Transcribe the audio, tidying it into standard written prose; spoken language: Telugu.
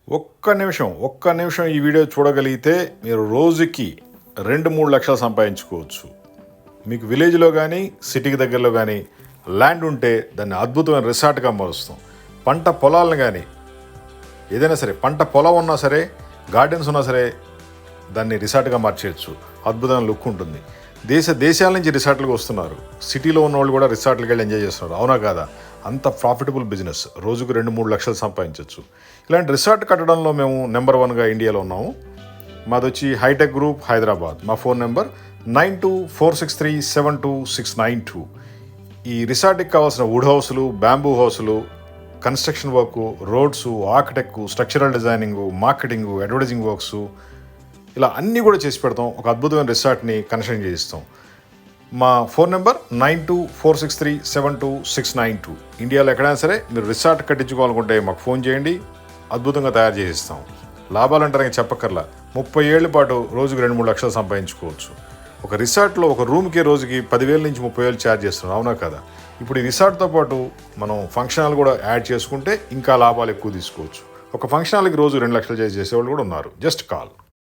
ఒక్క నిమిషం ఈ వీడియో చూడగలిగితే మీరు రోజుకి 2-3 లక్షలు సంపాదించుకోవచ్చు. మీకు విలేజ్లో కానీ సిటీకి దగ్గరలో కానీ ల్యాండ్ ఉంటే దాన్ని అద్భుతమైన రిసార్ట్గా మారుస్తాం. పంట పొలాలను కానీ ఏదైనా సరే, పంట పొలం ఉన్నా సరే, గార్డెన్స్ ఉన్నా సరే దాన్ని రిసార్ట్గా మార్చేయచ్చు. అద్భుతమైన లుక్ ఉంటుంది. దేశాల నుంచి రిసార్ట్లకు వస్తున్నారు. సిటీలో ఉన్న వాళ్ళు కూడా రిసార్ట్లకు వెళ్ళి ఎంజాయ్ చేస్తున్నారు. అవునా కాదా? అంత ప్రాఫిటబుల్ బిజినెస్. రోజుకు 2-3 లక్షలు సంపాదించవచ్చు. ఇలాంటి రిసార్ట్ కట్టడంలో మేము నెంబర్ 1గా ఇండియాలో ఉన్నాము. మాది వచ్చి హైటెక్ గ్రూప్, హైదరాబాద్. మా ఫోన్ నెంబర్ 9246372692. ఈ రిసార్ట్కి కావాల్సిన వుడ్ హౌస్లు, బ్యాంబూ హౌస్లు, construction work, roads, architect, structural designing, marketing, advertising works, ఇలా అన్నీ కూడా చేసి పెడతాం. ఒక అద్భుతమైన రిసార్ట్ని కన్స్ట్రక్ట్ చేయిస్తాం. మా ఫోన్ నెంబర్ 9246372692. ఇండియాలో ఎక్కడైనా సరే మీరు రిసార్ట్ కట్టించుకోవాలనుకుంటే మాకు ఫోన్ చేయండి. అద్భుతంగా తయారు చేసిస్తాం. లాభాలంటారని చెప్పక్కర్లా. 30 ఏళ్ల పాటు రోజుకు 2-3 లక్షలు సంపాదించుకోవచ్చు. ఒక రిసార్ట్లో ఒక రూమ్కే రోజుకి 10,000 నుంచి 30,000 ఛార్జ్ చేస్తున్నాం. అవునా కదా? ఇప్పుడు ఈ రిసార్ట్తో పాటు మనం ఫంక్షన్ హాల్ కూడా యాడ్ చేసుకుంటే ఇంకా లాభాలు ఎక్కువ తీసుకోవచ్చు. ఒక ఫంక్షన్ హాల్కి రోజు 2 లక్షలు చేసేవాళ్ళు కూడా ఉన్నారు. Just call.